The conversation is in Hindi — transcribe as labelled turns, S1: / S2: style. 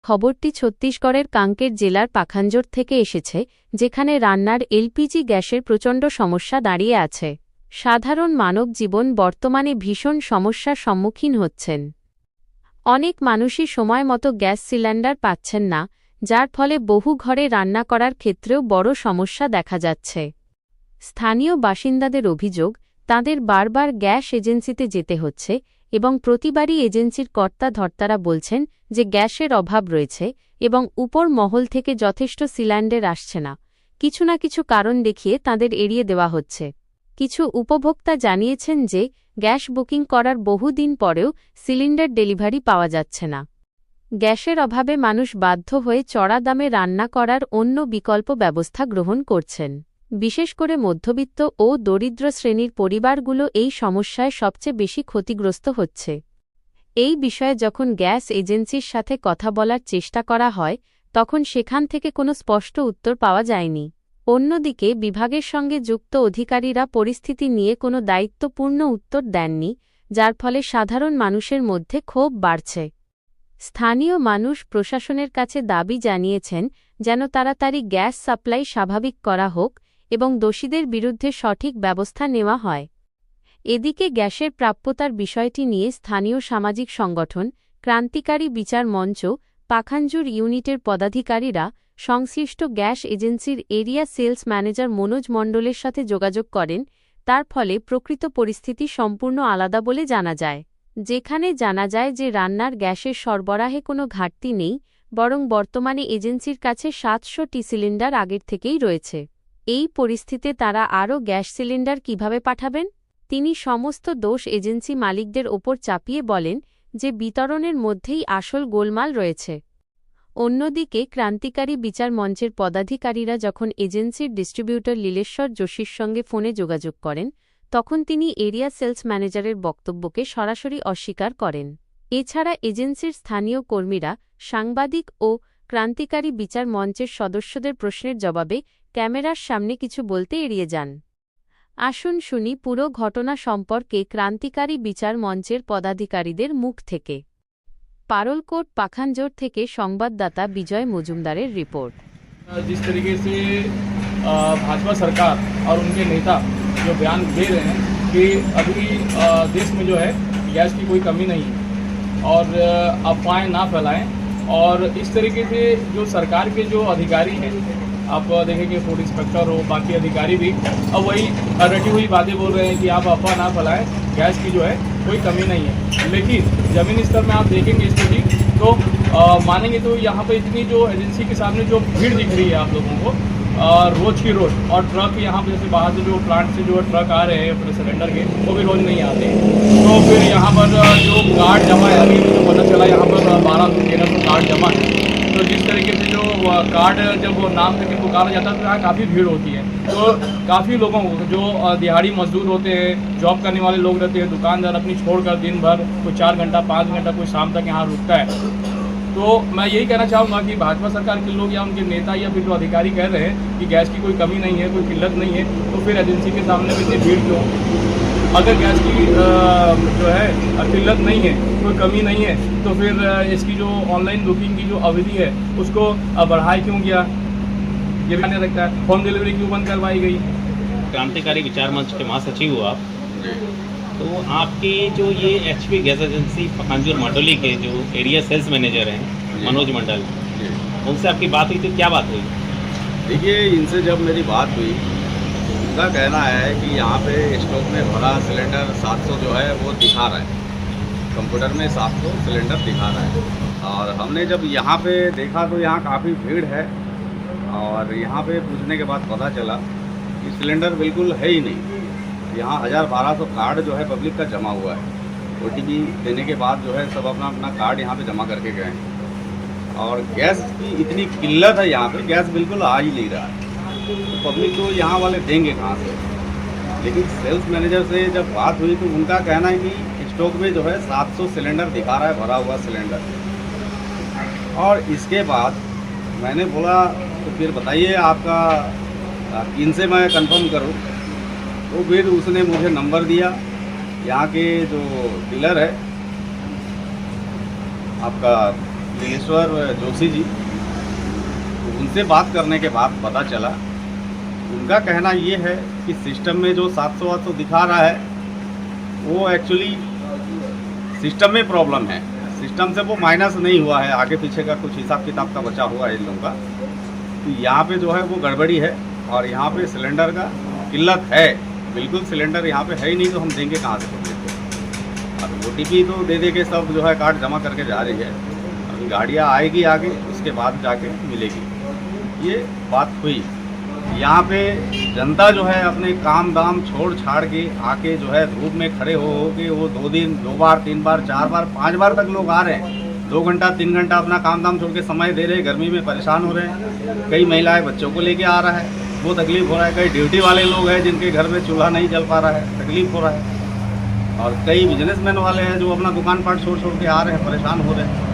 S1: খবরটি ছত্তিশগড়ের কাঙ্কের জেলার পাখাঞ্জোর থেকে এসেছে, যেখানে রান্নার এলপিজি গ্যাসের প্রচণ্ড সমস্যা দাঁড়িয়ে আছে। সাধারণ মানব জীবন বর্তমানে ভীষণ সমস্যার সম্মুখীন হচ্ছেন। অনেক মানুষই সময় মতো গ্যাস সিলিন্ডার পাচ্ছেন না, যার ফলে বহু ঘরে রান্না করার ক্ষেত্রেও বড় সমস্যা দেখা যাচ্ছে। স্থানীয় বাসিন্দাদের অভিযোগ, তাদের বারবার গ্যাস এজেন্সিতে যেতে হচ্ছে এবং প্রতিবারই এজেন্সির কর্তা-ধর্তারা বলছেন যে গ্যাসের অভাব রয়েছে এবং উপর মহল থেকে যথেষ্ট সিলিন্ডার আসছে না। কিছু না কিছু কারণ দেখিয়ে তাদের এড়িয়ে দেওয়া হচ্ছে। কিছু উপভোক্তা জানিয়েছেন যে গ্যাস বুকিং করার বহুদিন পরেও সিলিন্ডার ডেলিভারি পাওয়া যাচ্ছে না। গ্যাসের অভাবে মানুষ বাধ্য হয়ে চড়া দামে রান্না করার অন্য বিকল্প ব্যবস্থা গ্রহণ করছেন। বিশেষ করে মধ্যবিত্ত ও দরিদ্র শ্রেণীর পরিবারগুলো এই সমস্যায় সবচেয়ে বেশি ক্ষতিগ্রস্ত হচ্ছে। এই বিষয়ে যখন গ্যাস এজেন্সির সাথে কথা বলার চেষ্টা করা হয়, তখন সেখান থেকে কোনো স্পষ্ট উত্তর পাওয়া যায়নি। অন্যদিকে বিভাগের সঙ্গে যুক্ত অধিকারীরা পরিস্থিতি নিয়ে কোনো দায়িত্বপূর্ণ উত্তর দেননি, যার ফলে সাধারণ মানুষের মধ্যে ক্ষোভ বাড়ছে। স্থানীয় মানুষ প্রশাসনের কাছে দাবি জানিয়েছেন যেন তাড়াতাড়ি গ্যাস সাপ্লাই স্বাভাবিক করা হোক এবং দোষীদের বিরুদ্ধে সঠিক ব্যবস্থা নেওয়া হয়। এদিকে গ্যাসের প্রাপ্যতার বিষয়টি নিয়ে স্থানীয় সামাজিক সংগঠন ক্রান্তিকারী বিচার মঞ্চ পাখাঞ্জুর ইউনিটের পদাধিকারীরা সংশ্লিষ্ট গ্যাস এজেন্সির এরিয়া সেলস ম্যানেজার মনোজ মণ্ডলের সাথে যোগাযোগ করেন। তার ফলে প্রকৃত পরিস্থিতি সম্পূর্ণ আলাদা বলে জানা যায়। যেখানে জানা যায় যে রান্নার গ্যাসের সরবরাহে কোনো ঘাটতি নেই, বরং বর্তমানে এজেন্সির কাছে 700টি সিলিন্ডার আগের থেকেই রয়েছে। এই পরিস্থিতিতে তারা আরও গ্যাস সিলিন্ডার কিভাবে পাঠাবেন? তিনি সমস্ত দোষ এজেন্সি মালিকদের ওপর চাপিয়ে বলেন যে বিতরণের মধ্যেই আসল গোলমাল রয়েছে। অন্যদিকে ক্রান্তিকারী বিচার মঞ্চের পদাধিকারীরা যখন এজেন্সির ডিস্ট্রিবিউটর লীলেশ্বর যোশীর সঙ্গে ফোনে যোগাযোগ করেন, তখন তিনি এরিয়া সেলস ম্যানেজারের বক্তব্যকে সরাসরি অস্বীকার করেন। এছাড়া এজেন্সির স্থানীয় কর্মীরা, সাংবাদিক ও ক্রান্তিকারী বিচার মঞ্চের সদস্যদের প্রশ্নের জবাবে ক্যামেরার সামনে কিছু বলতে এড়িয়ে যান। আসুন শুনি পুরো ঘটনা সম্পর্কে ক্রান্তিকারী বিচার মঞ্চের পদাধিকারীদের মুখ থেকে। পারলকোট পাখাঞ্জোর থেকে সংবাদদাता विजय मजुमदारेर रिपोर्ट।
S2: जिस तरीके से भाजपा सरकार और उनके नेता जो बयान दे रहे हैं कि अभी देश में जो है गैस की कोई कमी नहीं है और अफवाहें ना फैलाएं, और इस तरीके से जो सरकार के जो अधिकारी हैं, आप देखेंगे फूड इंस्पेक्टर हो, बाकी अधिकारी भी अब वही रटी हुई बातें बोल रहे हैं कि आप अफवाह ना फैलाएं, गैस की जो है कोई कमी नहीं है। लेकिन ज़मीनी स्तर में आप देखेंगे स्थिति तो मानेंगे तो यहाँ पे इतनी जो एजेंसी के सामने जो भीड़ दिख रही है आप लोगों को रोज़ की रोज़, और ट्रक यहाँ पे जैसे बाहर से जो प्लांट से जो ट्रक आ रहे हैं अपने सिलेंडर के, वो भी रोज़ नहीं आते। तो फिर यहाँ पर जो कार्ड जमा है, अभी मुझे पता चला यहाँ पर 1200-1300 कार्ड जमा है। तो जिस तरीके से जो कार्ड जब वो नाम करके पुकारा जाता है तो यहाँ काफ़ी भीड़ होती है। तो काफ़ी लोगों को जो दिहाड़ी मजदूर होते हैं, जॉब करने वाले लोग रहते हैं, दुकानदार अपनी छोड़कर दिन भर कोई 4 घंटा 5 घंटा कोई शाम तक यहाँ रुकता है। तो मैं यही कहना चाहूँगा कि भाजपा सरकार के लोग या उनके नेता या फिर जो अधिकारी कह रहे हैं कि गैस की कोई कमी नहीं है, कोई किल्लत नहीं है, तो फिर एजेंसी के सामने भी इतनी भीड़ क्यों? अगर गैस की जो है किल्लत नहीं है, कोई कमी नहीं है, तो फिर इसकी जो ऑनलाइन बुकिंग की जो अवधि है उसको बढ़ाए क्यों गया? ये भी नहीं रखता है। होम डिलीवरी क्यों बंद करवाई गई?
S3: क्रांतिकारी विचार मंच के महासचिव हो आप, तो आपकी जो ये HP gas agency Pakhanjur Mandoli के जो एरिया सेल्स मैनेजर हैं मनोज मंडल, उनसे आपकी बात हुई तो क्या बात हुई?
S4: देखिए, इनसे जब मेरी बात हुई, उनका कहना है कि यहाँ पे स्टॉक में भरा सिलेंडर 700 जो है वो दिखा रहा है, कंप्यूटर में 700 सिलेंडर दिखा रहा है। और हमने जब यहाँ पे देखा तो यहाँ काफ़ी भीड़ है, और यहाँ पे पूछने के बाद पता चला कि सिलेंडर बिल्कुल है ही नहीं। यहाँ 1000-1200 कार्ड जो है पब्लिक का जमा हुआ है। ओटीपी देने के बाद जो है सब अपना अपना कार्ड यहाँ पे जमा करके गए हैं, और गैस की इतनी किल्लत है यहाँ पे, गैस बिल्कुल आ ही नहीं रहा है। तो पब्लिक को यहाँ वाले देंगे कहाँ से? लेकिन सेल्स मैनेजर से जब बात हुई तो उनका कहना है कि स्टॉक में जो है 700 सिलेंडर दिखा रहा है, भरा हुआ सिलेंडर। और इसके बाद मैंने बोला तो फिर बताइए आपका इनसे मैं कंफर्म करूं। तो फिर उसने मुझे नंबर दिया, यहाँ के जो डीलर है आपका देवेश्वर जोशी जी, तो उनसे बात करने के बाद पता चला, उनका कहना ये है कि सिस्टम में जो 700-800 दिखा रहा है वो एक्चुअली सिस्टम में प्रॉब्लम है। सिस्टम से वो माइनस नहीं हुआ है, आगे पीछे का कुछ हिसाब किताब का बचा हुआ है इन लोगों का। तो यहाँ पे जो है वो गड़बड़ी है और यहाँ पे सिलेंडर का किल्लत है, बिल्कुल सिलेंडर यहाँ पे है ही नहीं, तो हम देंगे कहाँ से पब्लिक को। अब OTP तो दे के सब जो है कार्ड जमा करके जा रही है, अभी गाड़ियाँ आएगी आगे, उसके बाद जाके मिलेगी। ये बात हुई। यहाँ पे जनता जो है अपने काम दाम छोड़ छाड़ के आके जो है धूप में खड़े हो के वो 2 दिन 2 बार 3 बार 4 बार 5 बार तक लोग आ रहे हैं, 2 घंटा 3 घंटा अपना काम दाम छोड़ के समय दे रहे हैं, गर्मी में परेशान हो रहे हैं। कई महिलाएं बच्चों को लेके आ रहा है, वो तकलीफ हो रहा है। कई ड्यूटी वाले लोग हैं जिनके घर में चूल्हा नहीं जल पा रहा है, तकलीफ हो रहा है। और कई बिजनेसमैन वाले हैं जो अपना दुकान पाट छोड़ के आ रहे हैं, परेशान हो रहे हैं।